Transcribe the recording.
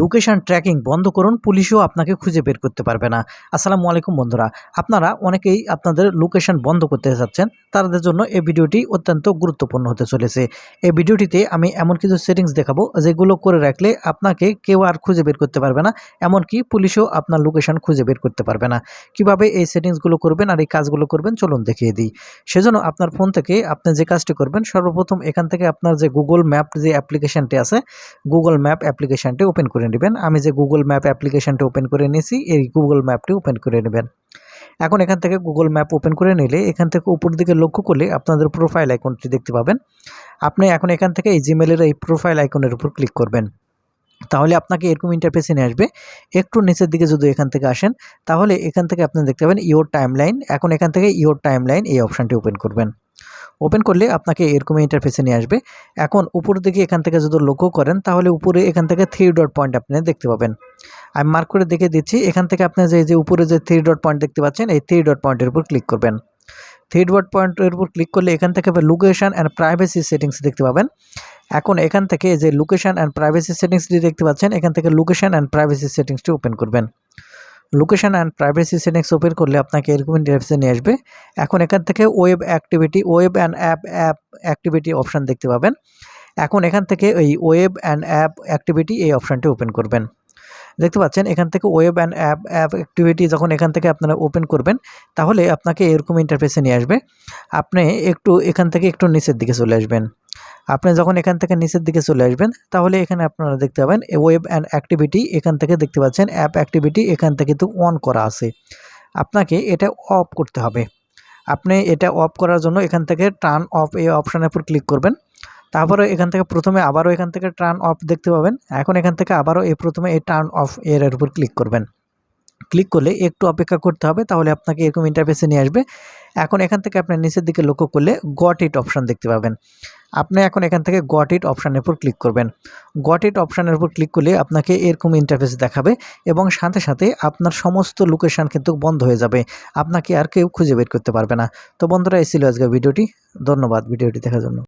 Location tracking বন্ধ করুন, পুলিশও আপনাকে খুঁজে বের করতে পারবে না। আসসালামু আলাইকুম বন্ধুরা, আপনারা অনেকেই আপনাদের লোকেশন বন্ধ করতে চাচ্ছেন, তাদের জন্য এই ভিডিওটি অত্যন্ত গুরুত্বপূর্ণ হতে চলেছে। এই ভিডিওটিতে আমি এমন কিছু সেটিংস দেখাবো যেগুলো করে রাখলে আপনাকে কেউ আর খুঁজে বের করতে পারবে না, এমনকি পুলিশও আপনার লোকেশন খুঁজে বের করতে পারবে না। কিভাবে এই সেটিংসগুলো করবেন আর এই কাজগুলো করবেন চলুন দেখিয়ে দিই। সেজন্য আপনার ফোন থেকে আপনি যে কাজটি করবেন, সর্বপ্রথম এখান থেকে আপনার যে গুগল ম্যাপ যে অ্যাপ্লিকেশনটি আছে, গুগল ম্যাপ অ্যাপ্লিকেশনটি ওপেন করে নেবেন। আমি যে গুগল ম্যাপ অ্যাপ্লিকেশনটি ওপেন করে নিয়েছি, এই গুগল ম্যাপটি ওপেন করে নেবেন। এখন এখান থেকে গুগল ম্যাপ ওপেন করে নিলে এখান থেকে উপর দিকে লক্ষ্য করলে আপনাদের প্রোফাইল আইকনটি দেখতে পাবেন। আপনি এখন এখান থেকে এই জিমেলের এই প্রোফাইল আইকনের উপর ক্লিক করবেন। তাহলে আপনাকে এরকম ইন্টারফেসে নিয়ে আসবে। একটু নিচের দিকে যদি এখান থেকে আসেন, তাহলে এখান থেকে আপনি দেখতে পাবেন ইওর টাইমলাইন। এখন এখান থেকে ইওর টাইমলাইন এই অপশানটি ওপেন করবেন। ওপেন করলে আপনাকে এরকম ইন্টারফেসে নিয়ে আসবে। এখন উপর দিকে এখান থেকে যদি লক্ষ্য করেন, তাহলে উপরে এখান থেকে 3 ডট পয়েন্ট আপনি দেখতে পাবেন। আমি মার্ক করে দেখে দিচ্ছি। এখান থেকে আপনি যে উপরে যে 3 ডট পয়েন্ট দেখতে পাচ্ছেন, এই 3 ডট পয়েন্টের উপর ক্লিক করবেন। 3 ডট পয়েন্টের উপর ক্লিক করলে এখান থেকে লোকেশন অ্যান্ড প্রাইভেসি সেটিংস দেখতে পাবেন। এখন এখান থেকে যে লোকেশন অ্যান্ড প্রাইভেসি সেটিংসটি দেখতে পাচ্ছেন, এখান থেকে লোকেশন অ্যান্ড প্রাইভেসি সেটিংসটি ওপেন করবেন। Location and privacy settings open করলে আপনাকে এরকম ইন্টারফেসে নিয়ে আসবে। এখন এখান থেকে web and app activity option দেখতে পাবেন। এখন এখান থেকে এই ওয়েব অ্যান্ড অ্যাপ অ্যাক্টিভিটি এই অপশানটি ওপেন করবেন। দেখতে পাচ্ছেন এখান থেকে ওয়েব অ্যান্ড অ্যাপ অ্যাক্টিভিটি যখন এখান থেকে আপনারা ওপেন করবেন, তাহলে আপনাকে এরকম ইন্টারফেসে নিয়ে আসবে। আপনি এখান থেকে একটু নিচের দিকে চলে আসবেন। আপনি যখন এখান থেকে নিচের দিকে চলে আসবেন, তাহলে এখানে আপনারা দেখতে পাবেন ওয়েব অ্যান্ড অ্যাক্টিভিটি, এখান থেকে দেখতে পাচ্ছেন অ্যাপ অ্যাক্টিভিটি, এখান থেকে তো অন করা আছে। আপনাকে এটা অফ করতে হবে। আপনি এটা অফ করার জন্য এখান থেকে টার্ন অফ এই অপশানের উপর ক্লিক করবেন। তারপরে এখান থেকে প্রথমে আবারও এখান থেকে টার্ন অফ দেখতে পাবেন। এখন এখান থেকে আবারও প্রথমে এই টার্ন অফ এর উপর ক্লিক করবেন। ক্লিক করলে একটু অপেক্ষা করতে হবে, তাহলে আপনাকে এরকম ইন্টারফেসে নিয়ে আসবে। এখন এখান থেকে আপনার নিচের দিকে লক্ষ্য করলে গট ইট অপশান দেখতে পাবেন। আপনি এখন এখান থেকে গট ইট অপশানের উপর ক্লিক করবেন। গট ইট অপশানের উপর ক্লিক করলে আপনাকে এরকম ইন্টারফেস দেখাবে এবং সাথে সাথে আপনার সমস্ত লোকেশান কিন্তু বন্ধ হয়ে যাবে। আপনাকে আর কেউ খুঁজে বের করতে পারবে না। তো বন্ধুরা, এই ছিল আজকের ভিডিওটি। ধন্যবাদ ভিডিওটি দেখার জন্য।